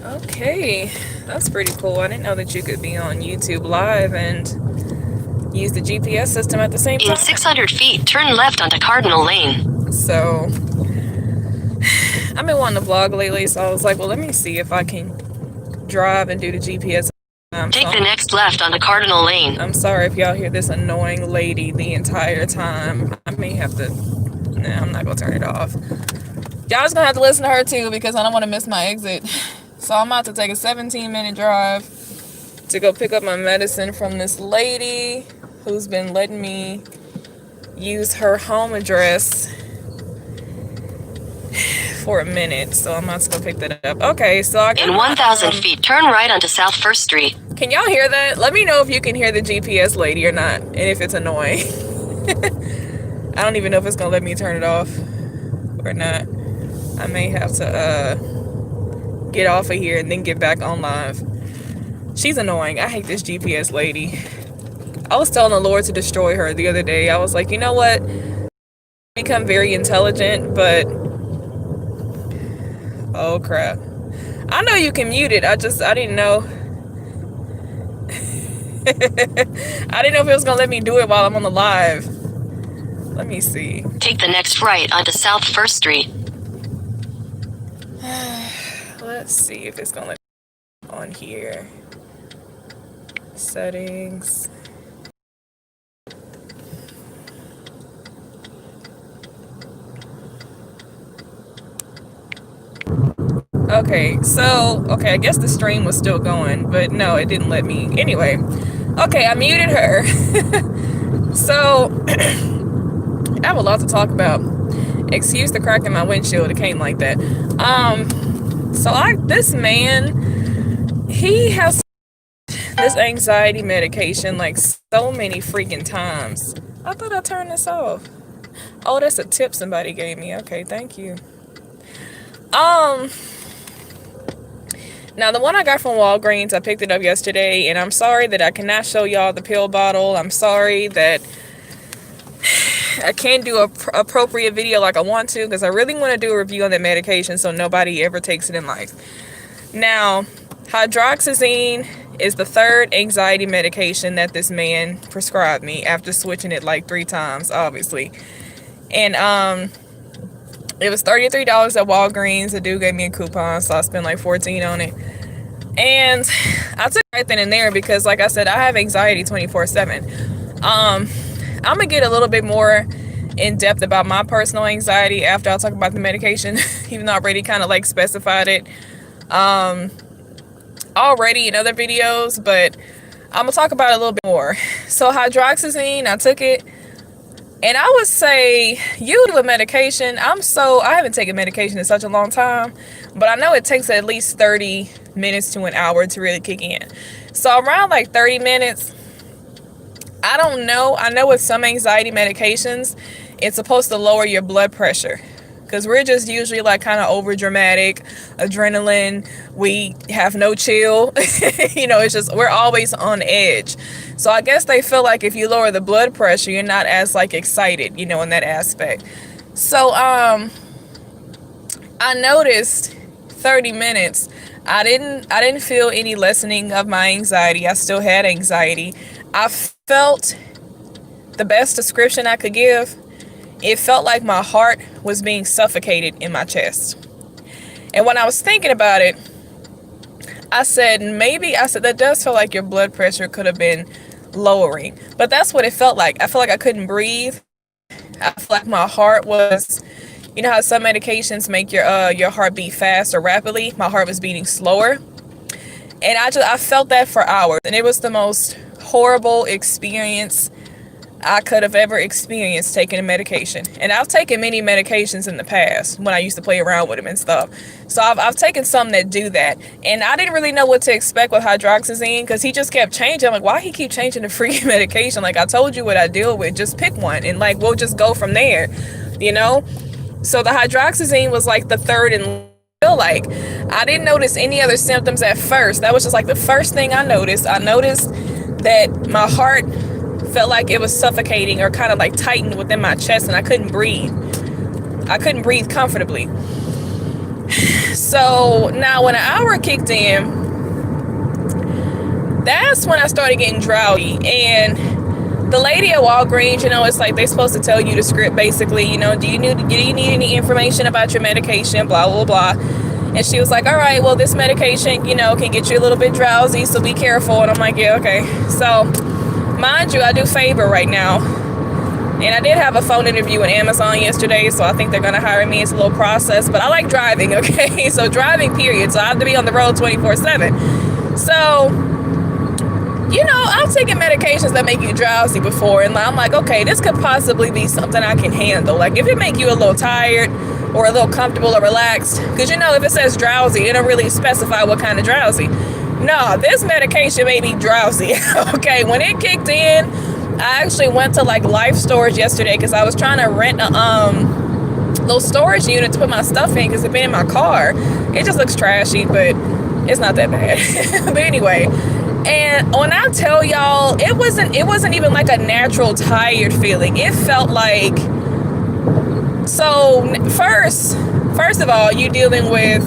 Okay, that's pretty cool. I didn't know that you could be on YouTube Live and use the GPS system at the same time. In 600 feet, turn left onto Cardinal Lane. So, I've been wanting to vlog lately, so I was like, well, let me see if I can drive and do the GPS. Take the next left onto Cardinal Lane. I'm sorry if y'all hear this annoying lady the entire time. I may have to... Nah, I'm not going to turn it off. Y'all just going to have to listen to her too because I don't want to miss my exit. So I'm about to take a 17-minute drive to go pick up my medicine from this lady who's been letting me use her home address for a minute. So I'm about to go pick that up. Okay, so I got in 1,000 feet, turn right onto South 1st Street. Can y'all hear that? Let me know if you can hear the GPS lady or not, and if it's annoying. I don't even know if it's gonna let me turn it off or not. I may have to get off of here and then get back on live. She's annoying. I hate this GPS lady. I was telling the Lord to destroy her the other day. I was like, you know what? Become very intelligent, but oh crap. I know you can mute it. I didn't know. I didn't know if it was gonna let me do it while I'm on the live. Let me see. Take the next right onto South 1st Street. Let's see if it's gonna let me on here. Settings. Okay, I guess the stream was still going, but no, it didn't let me. Anyway, okay, I muted her. So, I have a lot to talk about. Excuse the crack in my windshield, it came like that. This man, he has this anxiety medication like so many freaking times. I thought I turned this off. Oh, that's a tip somebody gave me. Okay, thank you. Now the one I got from Walgreens, I picked it up yesterday, and I'm sorry that I cannot show y'all the pill bottle. I'm sorry that I can't do a appropriate video like I want to, because I really want to do a review on that medication so nobody ever takes it in life. Now, hydroxyzine is the third anxiety medication that this man prescribed me after switching it like 3 times, obviously. And it was $33 at Walgreens. The dude gave me a coupon, so I spent like $14 on it. And I took it right then and there because, like I said, I have anxiety 24/7. I'm gonna get a little bit more in depth about my personal anxiety after I talk about the medication, even though I already kind of like specified it already in other videos, but I'm gonna talk about it a little bit more. So hydroxyzine, I took it, and I would say usually with medication, I haven't taken medication in such a long time, but I know it takes at least 30 minutes to an hour to really kick in. So around like 30 minutes, I don't know. I know with some anxiety medications, it's supposed to lower your blood pressure, because we're just usually like kind of over dramatic, adrenaline, we have no chill. You know, it's just, we're always on edge. So I guess they feel like if you lower the blood pressure, you're not as like excited, you know, in that aspect. So I noticed 30 minutes, I didn't feel any lessening of my anxiety. I still had anxiety. I felt, the best description I could give, it felt like my heart was being suffocated in my chest. And when I was thinking about it, I said, that does feel like your blood pressure could have been lowering. But that's what it felt like. I felt like I couldn't breathe. I felt like my heart was, you know how some medications make your heart beat fast or rapidly? My heart was beating slower. And I felt that for hours. And it was the most horrible experience I could have ever experienced taking a medication. And I've taken many medications in the past when I used to play around with them and stuff. So I've taken some that do that. And I didn't really know what to expect with hydroxyzine, because he just kept changing. I'm like, why he keep changing the freaking medication? Like, I told you what I deal with. Just pick one and like we'll just go from there, you know? So the hydroxyzine was like the third, and feel like I didn't notice any other symptoms at first. That was just like the first thing I noticed. I noticed that my heart felt like it was suffocating or kind of like tightened within my chest, and I couldn't breathe. I couldn't breathe comfortably. So now when an hour kicked in, that's when I started getting drowsy. And the lady at Walgreens, you know, it's like they're supposed to tell you the script basically, you know, do you need any information about your medication, blah, blah, blah. And she was like, all right, well, this medication, you know, can get you a little bit drowsy, so be careful. And I'm like, yeah, okay. So mind you, I do favor right now. And I did have a phone interview with Amazon yesterday, so I think they're going to hire me. It's a little process, but I like driving, okay? So driving, period. So I have to be on the road 24/7. So, you know, I've taken medications that make you drowsy before, and I'm like, okay, this could possibly be something I can handle. Like, if it make you a little tired or a little comfortable or relaxed, because, you know, if it says drowsy, it don't really specify what kind of drowsy. No, this medication made me drowsy, okay? When it kicked in, I actually went to like Life Storage yesterday because I was trying to rent a little storage unit to put my stuff in because it's been in my car. It just looks trashy, but it's not that bad. But anyway, and when I tell y'all, it wasn't even like a natural tired feeling. It felt like, so first of all, you dealing with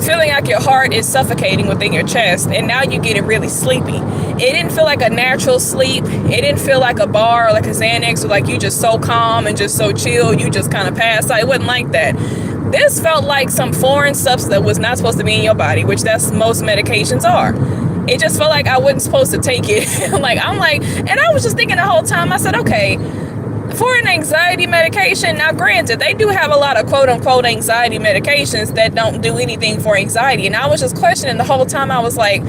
feeling like your heart is suffocating within your chest, and now you getting really sleepy. It didn't feel like a natural sleep. It didn't feel like a bar or like a Xanax, or like you just so calm and just so chill, you just kind of passed out. It wasn't like that. This felt like some foreign substance that was not supposed to be in your body, which that's most medications are. It just felt like I wasn't supposed to take it. And I was just thinking the whole time, I said, okay, for an anxiety medication, now granted, they do have a lot of quote-unquote anxiety medications that don't do anything for anxiety. And I was just questioning the whole time. I was like,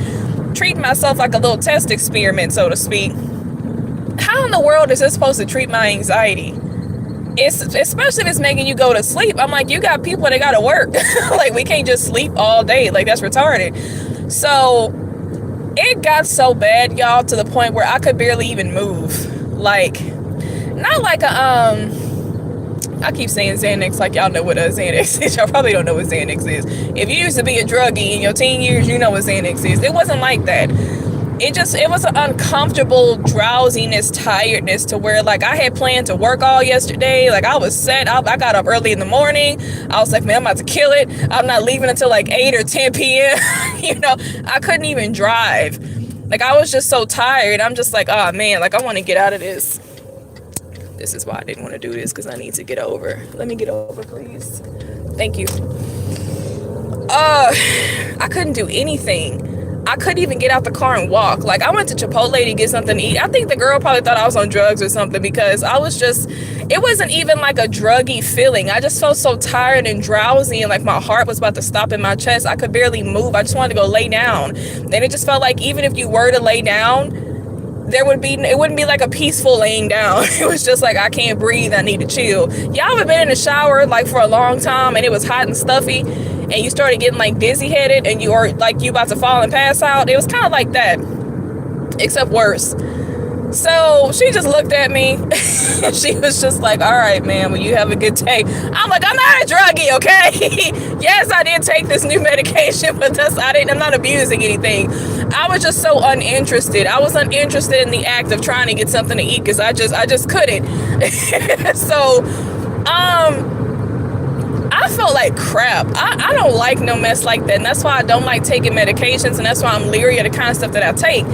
treating myself like a little test experiment, so to speak. How in the world is this supposed to treat my anxiety? Especially if it's making you go to sleep. I'm like, you got people that gotta work. Like, we can't just sleep all day. Like, that's retarded. So it got so bad, y'all, to the point where I could barely even move. Like, not like a, I keep saying Xanax like y'all know what a Xanax is. Y'all probably don't know what Xanax is. If you used to be a druggie in your teen years, you know what Xanax is. It wasn't like that. It was an uncomfortable drowsiness, tiredness to where, like, I had planned to work all yesterday. Like, I was set. I got up early in the morning. I was like, man, I'm about to kill it. I'm not leaving until like 8 or 10 p.m. You know, I couldn't even drive. Like, I was just so tired. I'm just like, oh man, like, I want to get out of this. This is why I didn't want to do this, because I need to get over. Let me get over, please. Thank you. I couldn't do anything. I couldn't even get out the car and walk. Like, I went to Chipotle to get something to eat. I think the girl probably thought I was on drugs or something, because I was just, it wasn't even like a druggy feeling. I just felt so tired and drowsy, and like my heart was about to stop in my chest. I could barely move. I just wanted to go lay down. And it just felt like even if you were to lay down, it wouldn't be like a peaceful laying down. It was just like, I can't breathe, I need to chill. Y'all ever been in the shower like for a long time and it was hot and stuffy and you started getting like dizzy headed and you are like you about to fall and pass out? It was kind of like that, except worse. So she just looked at me and she was just like, all right, man, well, you have a good day. I'm like, I'm not a druggie, okay? Yes, I did take this new medication, but I'm not abusing anything. I was just so uninterested. I was uninterested in the act of trying to get something to eat because I just couldn't. So, I felt like crap. I don't like no mess like that, and that's why I don't like taking medications, and that's why I'm leery of the kind of stuff that I take.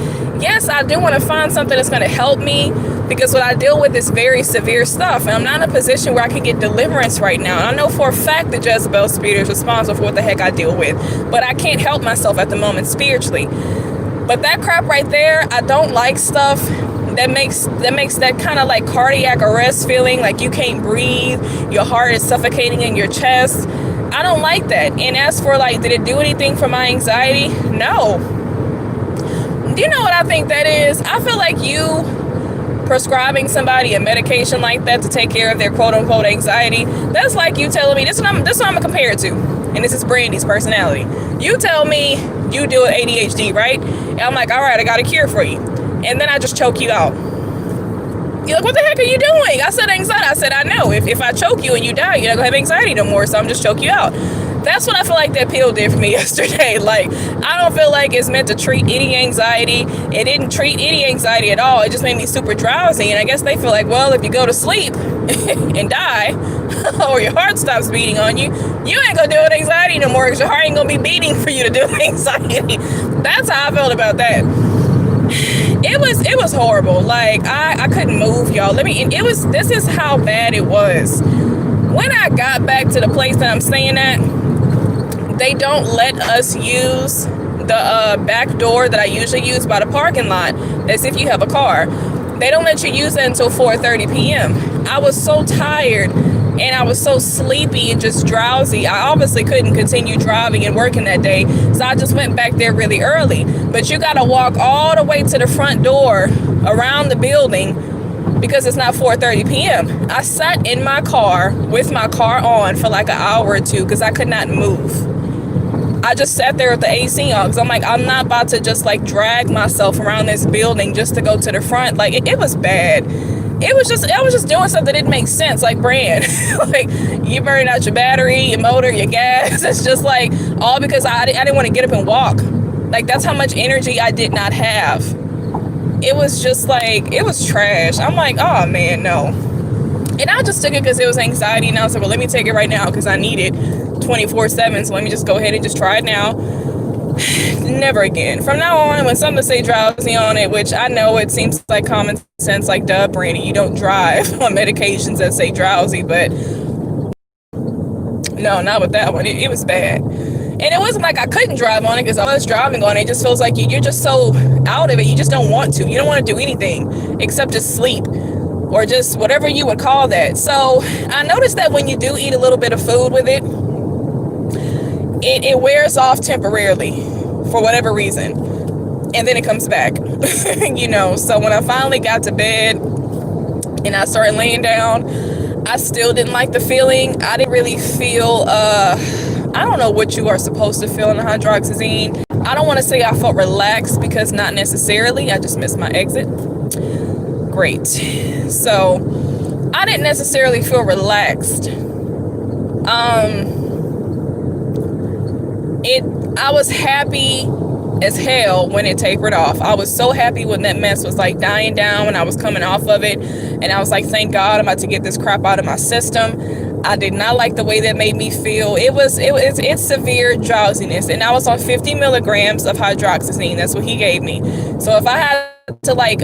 Yes, I do want to find something that's going to help me, because what I deal with is very severe stuff, and I'm not in a position where I can get deliverance right now. And I know for a fact that Jezebel spirit is responsible for what the heck I deal with, but I can't help myself at the moment spiritually. But that crap right there, I don't like stuff that makes that kind of like cardiac arrest feeling, like you can't breathe, your heart is suffocating in your chest. I don't like that. And as for like, did it do anything for my anxiety? No. Do you know what I think that is? I feel like you prescribing somebody a medication like that to take care of their quote-unquote anxiety, that's like you telling me, this is what I'm gonna compare it to, and this is Brandy's personality. You tell me you deal with ADHD, right? And I'm like, all right, I got a cure for you. And then I just choke you out. You're like, what the heck are you doing? I said anxiety. I said, I know. If I choke you and you die, you're not gonna have anxiety no more, so I'm just choke you out. That's what I feel like that pill did for me yesterday. Like, I don't feel like it's meant to treat any anxiety. It didn't treat any anxiety at all. It just made me super drowsy. And I guess they feel like, well, if you go to sleep and die, or your heart stops beating on you, you ain't gonna deal with anxiety no more because your heart ain't gonna be beating for you to deal with anxiety. That's how I felt about that. It was horrible. Like I couldn't move, y'all. This is how bad it was. When I got back to the place that I'm staying at, they don't let us use the back door that I usually use by the parking lot, as if you have a car. They don't let you use it until 4:30 p.m. I was so tired and I was so sleepy and just drowsy. I obviously couldn't continue driving and working that day, so I just went back there really early. But you gotta walk all the way to the front door around the building because it's not 4:30 p.m. I sat in my car with my car on for like an hour or two because I could not move. I just sat there with the AC on because I'm like, I'm not about to just like drag myself around this building just to go to the front. Like it was bad. I was just doing something that didn't make sense, like Brand. Like you burning out your battery, your motor, your gas. It's just like all because I didn't want to get up and walk. Like that's how much energy I did not have. It was just like, it was trash. I'm like, oh man, no. And I just took it because it was anxiety, and I was like, well, let me take it right now because I need it 24/7. So let me just go ahead and just try it now. Never again. From now on, when something say drowsy on it, which I know it seems like common sense, like duh, Brandy, you don't drive on medications that say drowsy, but no, not with that one. It was bad. And it wasn't like I couldn't drive on it because I was driving on it. It just feels like you're just so out of it. You just don't want to. You don't want to do anything except just sleep or just whatever you would call that. So I noticed that when you do eat a little bit of food with it, it wears off temporarily for whatever reason. And then it comes back, you know. So when I finally got to bed and I started laying down, I still didn't like the feeling. I didn't really feel, I don't know what you are supposed to feel in the hydroxyzine. I don't want to say I felt relaxed because not necessarily. I just missed my exit. Great. So I didn't necessarily feel relaxed. I was happy as hell when it tapered off. I was so happy when that mess was like dying down and I was coming off of it, and I was like, thank God I'm about to get this crap out of my system. I did not like the way that made me feel. It's severe drowsiness, and I was on 50 milligrams of hydroxyzine. That's what he gave me. So if I had to like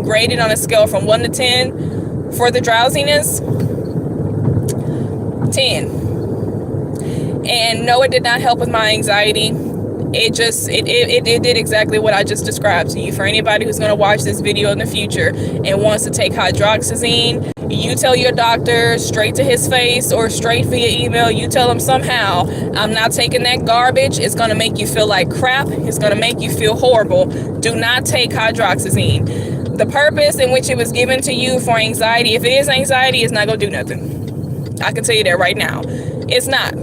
grade it on a scale from 1 to 10 for the drowsiness, 10. And no, it did not help with my anxiety. It did exactly what I just described to you. For anybody who's going to watch this video in the future and wants to take hydroxyzine, you tell your doctor straight to his face or straight via email, you tell him somehow, I'm not taking that garbage. It's going to make you feel like crap. It's going to make you feel horrible. Do not take hydroxyzine. The purpose in which it was given to you for anxiety, if it is anxiety, it's not going to do nothing. I can tell you that right now. It's not.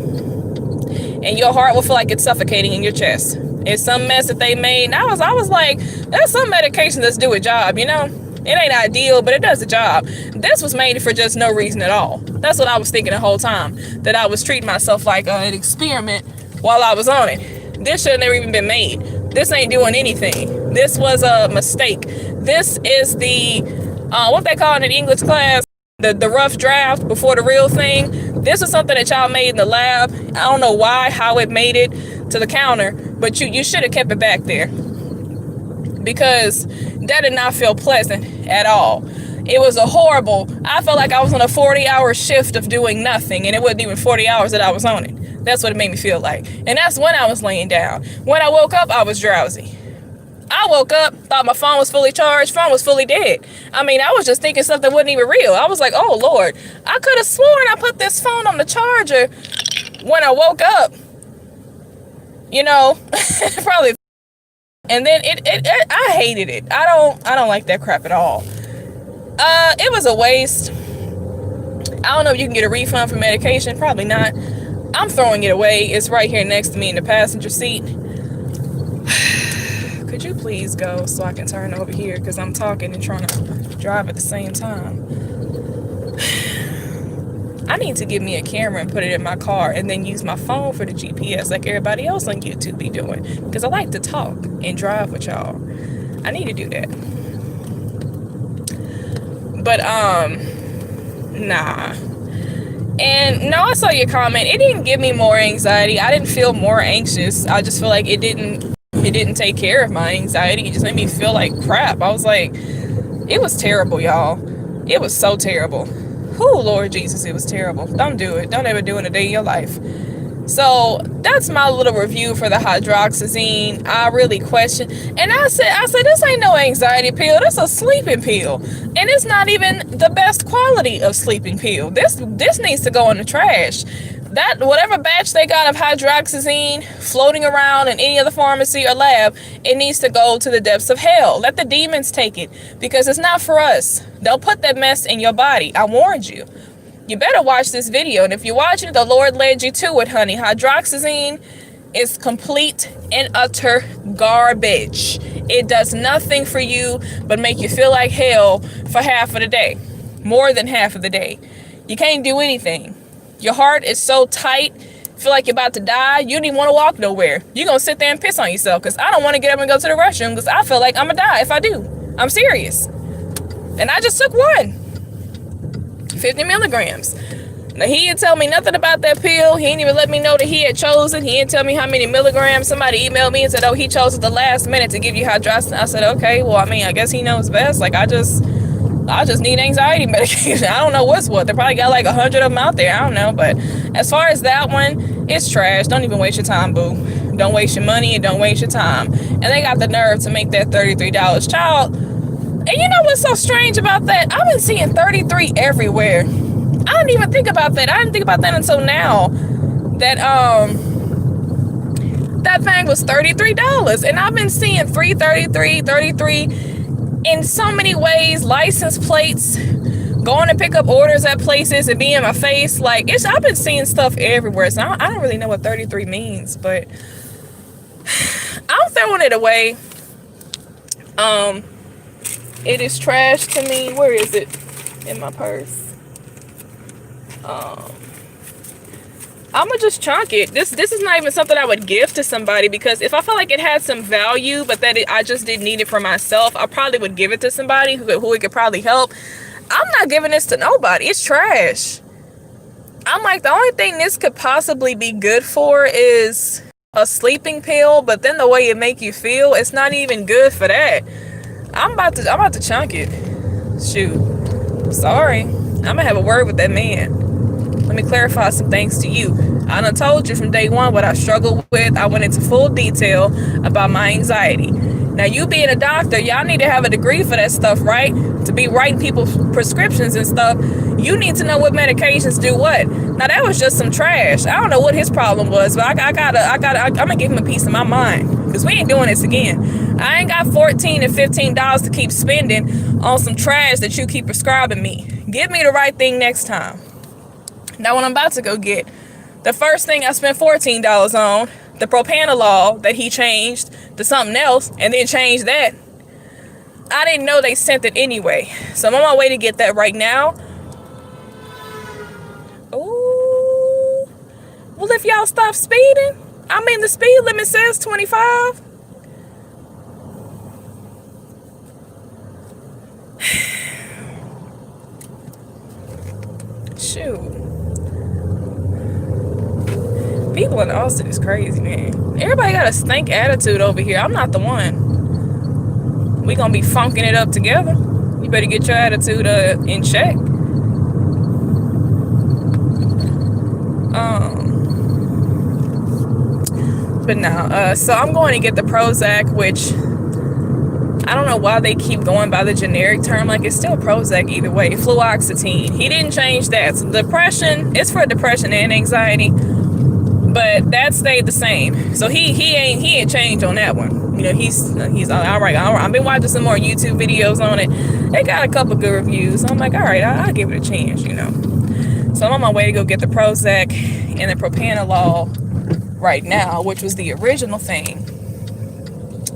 And your heart will feel like it's suffocating in your chest. It's some mess that they made. And I was like, there's some medication that's do a job, you know? It ain't ideal, but it does the job. This was made for just no reason at all. That's what I was thinking the whole time. That I was treating myself like an experiment while I was on it. This should have never even been made. This ain't doing anything. This was a mistake. This is the, what they call it in English class, the rough draft before the real thing. This is something that y'all made in the lab. I don't know how it made it to the counter, but you should have kept it back there, because that did not feel pleasant at all. It was I felt like I was on a 40-hour shift of doing nothing, and it wasn't even 40 hours that I was on it. That's what it made me feel like. And that's when I was laying down. When I woke up, I was drowsy. I woke up, thought my phone was fully charged, phone was fully dead. I mean, I was just thinking something wasn't even real. I was like, oh Lord, I could have sworn I put this phone on the charger when I woke up. You know, probably. And then I hated it. I don't like that crap at all. It was a waste. I don't know if you can get a refund for medication. Probably not. I'm throwing it away. It's right here next to me in the passenger seat. Could you please go so I can turn over here, because I'm talking and trying to drive at the same time. I need to get me a camera and put it in my car and then use my phone for the GPS like everybody else on YouTube be doing, because I like to talk and drive with y'all. I need to do that. But nah, And no, I saw your comment. It didn't give me more anxiety. I didn't feel more anxious. I just feel like it didn't take care of my anxiety. It just made me feel like crap. I was like, it was terrible, y'all. It was so terrible. Oh, Lord Jesus, it was terrible. Don't do it. Don't ever do it a day in your life. So that's my little review for the hydroxyzine. I really question, and I said, this ain't no anxiety pill. This a sleeping pill, and it's not even the best quality of sleeping pill. This needs to go in the trash. That whatever batch they got of hydroxyzine floating around in any other pharmacy or lab, it needs to go to the depths of hell. Let the demons take it, because it's not for us. Don't put that mess in your body. I warned you. You better watch this video, and if you're watching, the Lord led you to it, honey. Hydroxyzine is complete and utter garbage. It does nothing for you but make you feel like hell for half of the day. More than half of the day. You can't do anything. Your heart is so tight, feel like you're about to die, you don't even want to walk nowhere. You're going to sit there and piss on yourself, because I don't want to get up and go to the restroom, because I feel like I'm going to die if I do. I'm serious. And I just took one. 50 milligrams. Now, he didn't tell me nothing about that pill. He didn't even let me know that he had chosen. He didn't tell me how many milligrams. Somebody emailed me and said, oh, he chose at the last minute to give you hydroxyzine. I said, okay, well, I mean, I guess he knows best. Like, I just need anxiety medication. I don't know what's what. They probably got like 100 of them out there. I don't know. But as far as that one, it's trash. Don't even waste your time, boo. Don't waste your money and don't waste your time. And they got the nerve to make that $33. Child. And you know what's so strange about that? I've been seeing 33 everywhere. I didn't even think about that. I didn't think about that until now. That that thing was $33. And I've been seeing 33 in so many ways. License plates, going to pick up orders at places and be in my face. Like, I've been seeing stuff everywhere. So I don't really know what 33 means, but I'm throwing it away. It is trash to me. Where is it? In my purse. I'ma just chunk it. This is not even something I would give to somebody, because if I felt like it had some value, but that I just didn't need it for myself, I probably would give it to somebody who it could probably help. I'm not giving this to nobody. It's trash. I'm like, the only thing this could possibly be good for is a sleeping pill, but then the way it make you feel, it's not even good for that. I'm about to chunk it. Shoot. Sorry. I'm gonna have a word with that man. Let me clarify some things to you. I done told you from day one what I struggled with. I went into full detail about my anxiety. Now, you being a doctor, y'all need to have a degree for that stuff, right? To be writing people's prescriptions and stuff, you need to know what medications do what. Now, that was just some trash. I don't know what his problem was, but I'm gonna give him a piece of my mind, because we ain't doing this again. I ain't got $14 and $15 to keep spending on some trash that you keep prescribing me. Give me the right thing next time. Now, what I'm about to go get, the first thing I spent $14 on, the propanolol that he changed to something else and then changed that. I didn't know they sent it anyway. So I'm on my way to get that right now. Ooh. Well, if y'all stop speeding, I mean, the speed limit says 25. Shoot. People in Austin is crazy, man. Everybody got a stink attitude over here. I'm not the one. We gonna be funking it up together. You better get your attitude in check. But now, so I'm going to get the Prozac, which I don't know why they keep going by the generic term. Like, it's still Prozac either way. Fluoxetine. He didn't change that. So depression, it's for depression and anxiety. But that stayed the same. So he ain't changed on that one. You know, he's all right. I've been watching some more YouTube videos on it. They got a couple good reviews. So I'm like, all right, I'll give it a chance, you know. So I'm on my way to go get the Prozac and the propanolol right now, which was the original thing.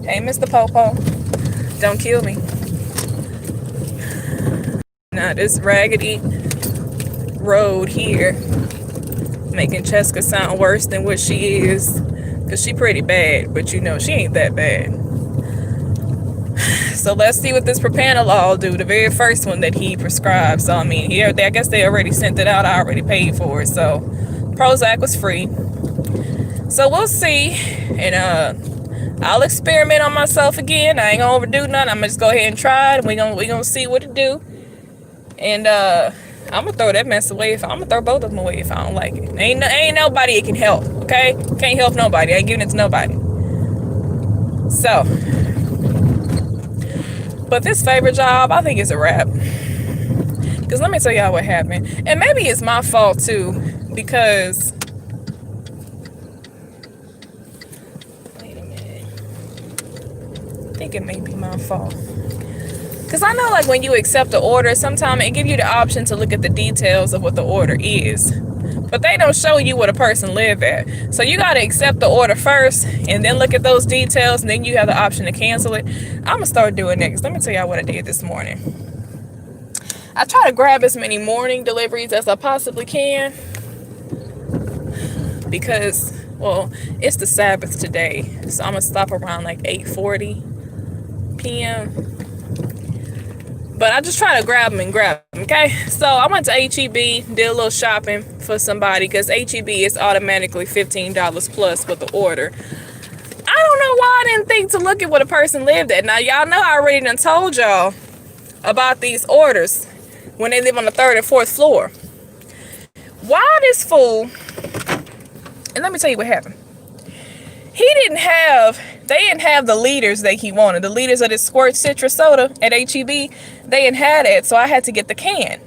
Hey, Mr. Popo, don't kill me. Now, this raggedy road here making Cheska sound worse than what she is, because she pretty bad, but you know she ain't that bad. So let's see what this propanolol do, the very first one that he prescribed. So I mean, I guess they already sent it out. I already paid for it. So Prozac was free. So we'll see. And I'll experiment on myself again. I ain't gonna overdo nothing. I'm gonna just go ahead and try it. We gonna see what it do. And I'm gonna throw that mess away. I'm gonna throw both of them away if I don't like it. Ain't nobody it can help. Okay, can't help nobody. I ain't giving it to nobody. So, but this favorite job, I think it's a wrap. Because let me tell y'all what happened. And maybe it's my fault too. Because, wait a minute. I think it may be my fault. Because I know like when you accept the order, sometimes it gives you the option to look at the details of what the order is. But they don't show you what a person live at. So you got to accept the order first and then look at those details. And then you have the option to cancel it. I'm going to start doing that. Let me tell y'all what I did this morning. I try to grab as many morning deliveries as I possibly can. Because, well, it's the Sabbath today. So I'm going to stop around like 8:40 p.m. But I just try to grab them, okay? So I went to HEB, did a little shopping for somebody because HEB is automatically $15 plus with the order. I don't know why I didn't think to look at what a person lived at. Now, y'all know I already done told y'all about these orders when they live on the 3rd and 4th floor. Why this fool, and let me tell you what happened. They didn't have the liters that he wanted. The liters of this squirt citrus soda at HEB, they didn't have it. So I had to get the can.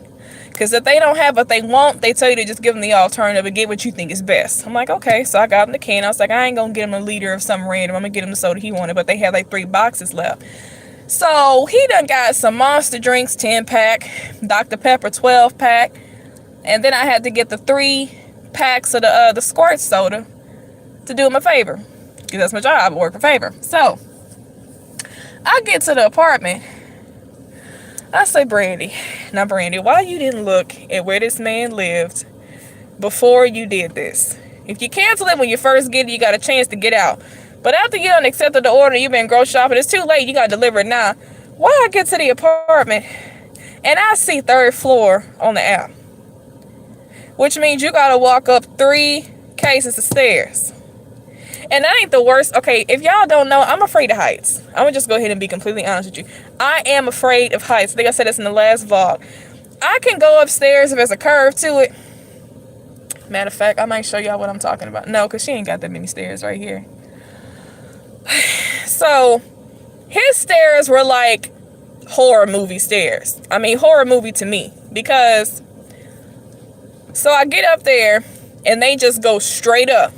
Because if they don't have what they want, they tell you to just give them the alternative and get what you think is best. I'm like, okay. So I got him the can. I was like, I ain't going to get him a liter of something random. I'm going to get him the soda he wanted. But they had like 3 boxes left. So he done got some Monster drinks, 10-pack, Dr. Pepper, 12-pack. And then I had to get the 3 packs of the squirt soda to do him a favor. Because that's my job, I work for favor. So, I get to the apartment. I say, Brandy, why you didn't look at where this man lived before you did this? If you cancel it when you first get it, you got a chance to get out. But after you done accepted the order, you've been grocery shopping, it's too late, you got to deliver it now. Why I get to the apartment, and I see 3rd floor on the app. Which means you got to walk up 3 cases of stairs. And that ain't the worst. Okay, if y'all don't know, I'm afraid of heights. I'm going to just go ahead and be completely honest with you. I am afraid of heights. I think I said this in the last vlog. I can go upstairs if there's a curve to it. Matter of fact, I might show y'all what I'm talking about. No, because she ain't got that many stairs right here. So, his stairs were like horror movie stairs. I mean, horror movie to me. Because, so I get up there, and they just go straight up.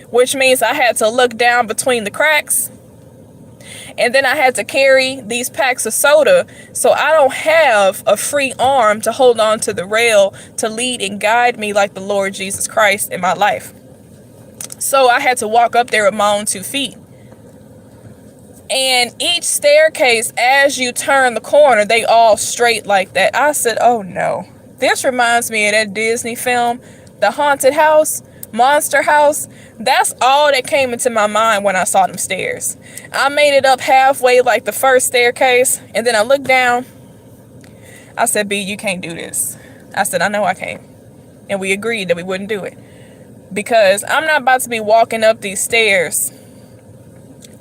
Which means I had to look down between the cracks. And then I had to carry these packs of soda. So I don't have a free arm to hold on to the rail to lead and guide me like the Lord Jesus Christ in my life. So I had to walk up there with my own 2 feet. And each staircase, as you turn the corner, they all straight like that. I said, oh no. This reminds me of that Disney film, The Haunted House. Monster House. That's all that came into my mind when I saw them stairs. I made it up halfway like the first staircase, and then I looked down. I said, B, you can't do this. I said, I know I can't. And we agreed that we wouldn't do it. Because I'm not about to be walking up these stairs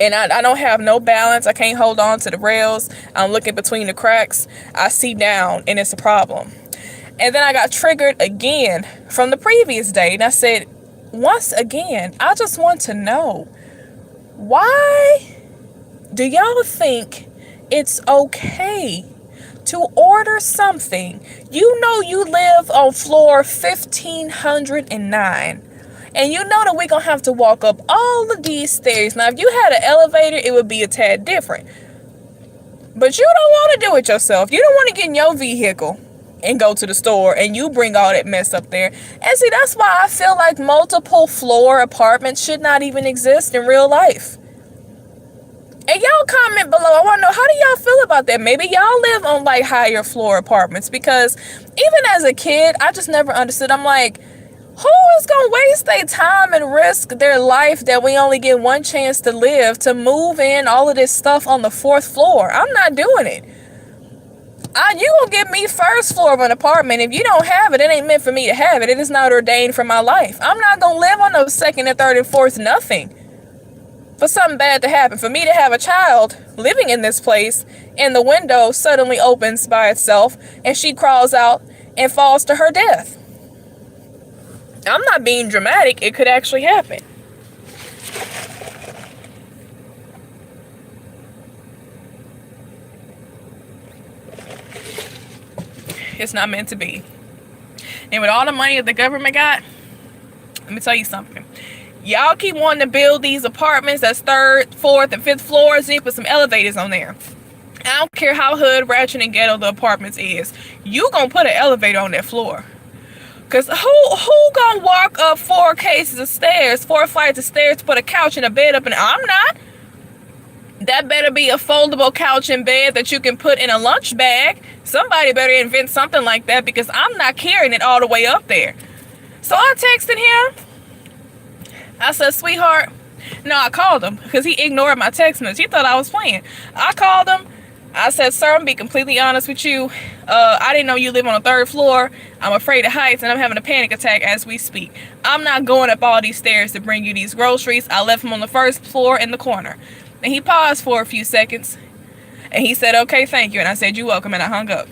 and I don't have no balance. I can't hold on to the rails. I'm looking between the cracks. I see down and it's a problem. And then I got triggered again from the previous day. And I said, once again, I just want to know, why do y'all think it's okay to order something? You know you live on floor 1509. And you know that we're going to have to walk up all of these stairs. Now, if you had an elevator, it would be a tad different. But you don't want to do it yourself. You don't want to get in your vehicle and go to the store and you bring all that mess up there. And see, that's why I feel like multiple floor apartments should not even exist in real life. And y'all comment below. I want to know, how do y'all feel about that? Maybe y'all live on like higher floor apartments, because even as a kid, I just never understood. I'm like, Who is gonna waste their time and risk their life that we only get one chance to live to move in all of this stuff on the 4th floor? I'm not doing it. You gonna give me 1st floor of an apartment. If you don't have it, it ain't meant for me to have it. It is not ordained for my life. I'm not gonna live on those 2nd and 3rd and 4th nothing for something bad to happen. For me to have a child living in this place and the window suddenly opens by itself and she crawls out and falls to her death. I'm not being dramatic. It could actually happen. It's not meant to be. And with all the money that the government got, let me tell you something. Y'all keep wanting to build these apartments that's 3rd, 4th, and 5th floors, and you put some elevators on there. I don't care how hood, ratchet, and ghetto the apartments is. You gonna put an elevator on that floor. Cause who gonna walk up 4 cases of stairs, 4 flights of stairs to put a couch and a bed up? And I'm not. That better be a foldable couch and bed that you can put in a lunch bag. Somebody better invent something like that, because I'm not carrying it all the way up there. So I texted him. I said, sweetheart. No, I called him because he ignored my text message. He thought I was playing. I called him. I said, sir, I'm gonna be completely honest with you. I didn't know you live on the 3rd floor. I'm afraid of heights and I'm having a panic attack as we speak. I'm not going up all these stairs to bring you these groceries. I left him on the 1st floor in the corner. And he paused for a few seconds. And he said, okay, thank you. And I said, you're welcome. And I hung up.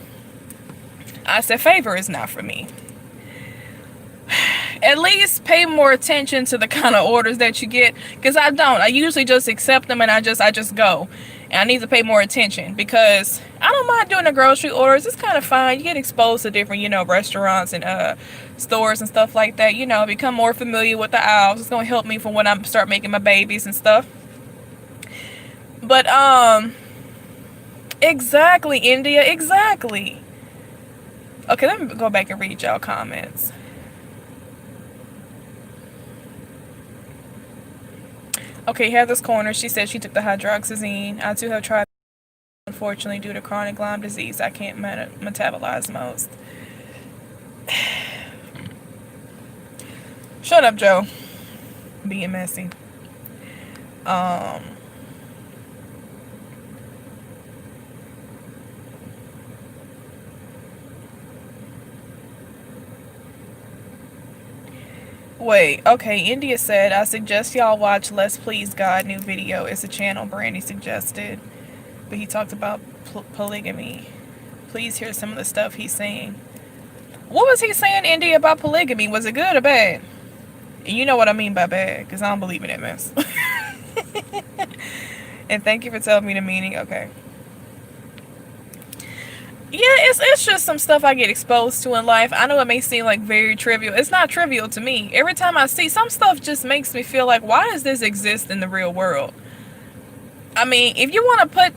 I said, favor is not for me. At least pay more attention to the kind of orders that you get. Because I don't. I usually just accept them and I just go. And I need to pay more attention, because I don't mind doing the grocery orders. It's kind of fun. You get exposed to different, restaurants and stores and stuff like that. Become more familiar with the aisles. It's going to help me for when I start making my babies and stuff. But, exactly, India, exactly. Okay, let me go back and read y'all comments. Okay, Heather's Corner, she said she took the hydroxyzine. I too have tried, unfortunately, due to chronic Lyme disease. I can't metabolize most. Shut up, Joe. Being messy. Wait, okay, India said, I suggest y'all watch Let's Please God new video. It's a channel Brandy suggested, but he talked about polygamy. Please hear some of the stuff he's saying. What was he saying, India, about polygamy? Was it good or bad? And you know what I mean by bad, because I don't believe in that mess. And thank you for telling me the meaning. Okay. Yeah, it's just some stuff I get exposed to in life. I know it may seem like very trivial. It's not trivial to me. Every time I see some stuff, just makes me feel like, why does this exist in the real world? I mean, if you want to put,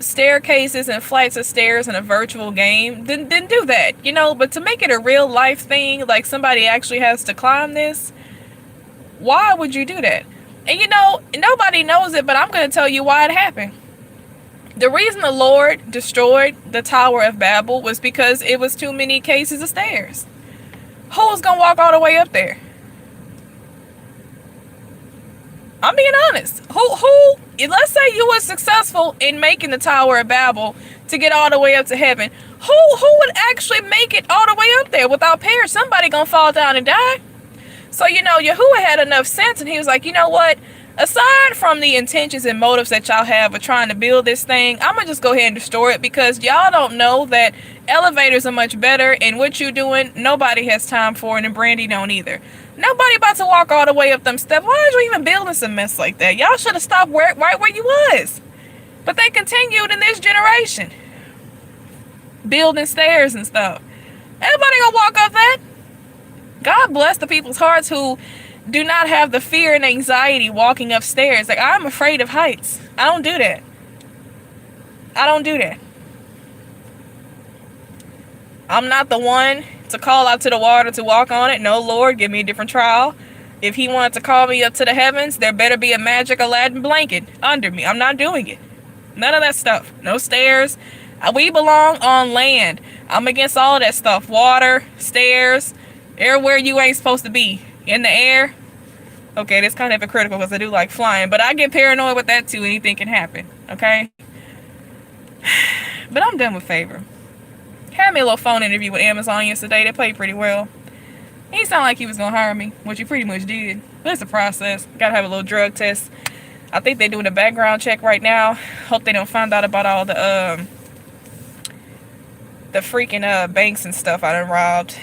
staircases and flights of stairs in a virtual game, then do that, But to make it a real life thing, like somebody actually has to climb this, why would you do that? And nobody knows it, but I'm going to tell you why it happened. The reason the Lord destroyed the Tower of Babel was because it was too many cases of stairs. Who's gonna walk all the way up there? I'm being honest. Who? Let's say you were successful in making the Tower of Babel to get all the way up to heaven. Who would actually make it all the way up there without prayer? Somebody gonna fall down and die. So Yahuwah had enough sense, and he was like, you know what? Aside from the intentions and motives that y'all have of trying to build this thing, I'm going to just go ahead and destroy it, because y'all don't know that elevators are much better, and what you doing, nobody has time for it, and Brandy don't either. Nobody about to walk all the way up them steps. Why are you even building some mess like that? Y'all should have stopped right where you was. But they continued in this generation. Building stairs and stuff. Everybody gonna walk up that. God bless the people's hearts who do not have the fear and anxiety walking upstairs. Like, I'm afraid of heights. I don't do that. I don't do that. I'm not the one to call out to the water to walk on it. No, Lord, give me a different trial. If he wanted to call me up to the heavens, there better be a magic Aladdin blanket under me. I'm not doing it. None of that stuff. No stairs. We belong on land. I'm against all of that stuff. Water, stairs. Everywhere you ain't supposed to be. In the air. Okay, that's kind of hypocritical because I do like flying. But I get paranoid with that too. Anything can happen. Okay? But I'm done with Favor. Had me a little phone interview with Amazon yesterday. They played pretty well. He sounded like he was going to hire me, which he pretty much did. But it's a process. Got to have a little drug test. I think they're doing a background check right now. Hope they don't find out about all the freaking banks and stuff I done robbed.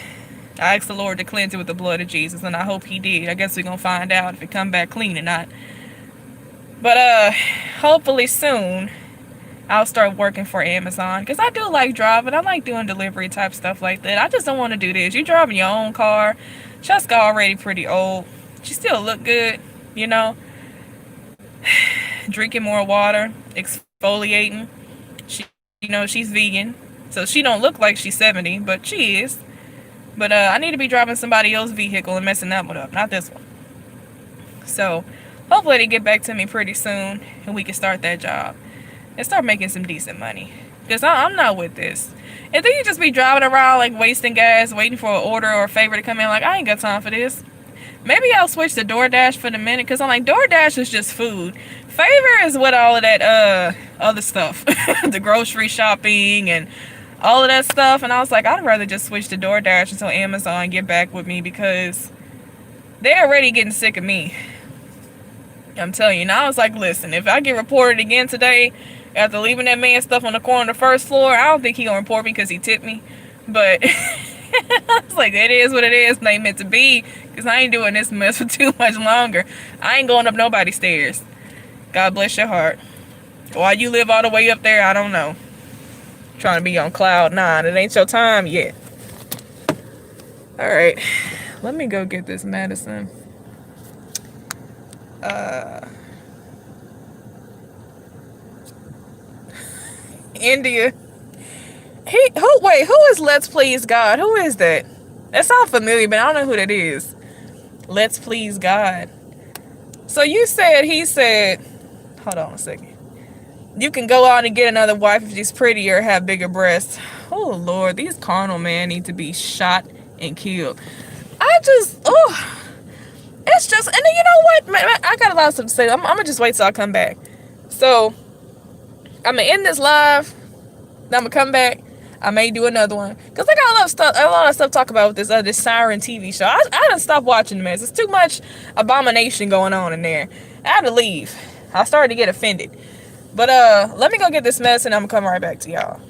I asked the Lord to cleanse it with the blood of Jesus, and I hope he did. I guess we're going to find out if it come back clean or not. But hopefully soon I'll start working for Amazon, because I do like driving. I like doing delivery type stuff like that. I just don't want to do this. You driving your own car. Cheska already pretty old. She still look good, you know. Drinking more water, exfoliating. She, you know, she's vegan, so she don't look like she's 70, but she is. But I need to be driving somebody else's vehicle and messing that one up, not this one. So hopefully they get back to me pretty soon and we can start that job and start making some decent money, because I'm not with this. And then you just be driving around like wasting gas, waiting for an order or a favor to come in. Like, I ain't got time for this. Maybe I'll switch to DoorDash for the minute, because I'm like, DoorDash is just food. Favor is with all of that other stuff. The grocery shopping and all of that stuff. And I was like, I'd rather just switch to DoorDash until Amazon get back with me, because they're already getting sick of me. I'm telling you. Now I was like, listen, if I get reported again today after leaving that man stuff on the corner of the first floor, I don't think he gonna report me because he tipped me. But I was like, it is what it is. It ain't meant to be, because I ain't doing this mess for too much longer. I ain't going up nobody's stairs. God bless your heart. Why you live all the way up there, I don't know. Trying to be on cloud 9. It ain't your time yet. Alright. Let me go get this medicine. India. Who is Let's Please God? Who is that? That sounds familiar, but I don't know who that is. Let's Please God. So he said, hold on a second. You can go out and get another wife if she's prettier or have bigger breasts. Oh Lord, these carnal men need to be shot and killed. It's just, and then you know what? Man, I got a lot of stuff to say. I'm gonna just wait till I come back. So I'm gonna end this live. Then I'm gonna come back. I may do another one, because I got a lot of stuff to talk about with this Siren TV show. I done stopped watching the mess. It's too much abomination going on in there. I had to leave. I started to get offended. But let me go get this medicine. I'm gonna come right back to y'all.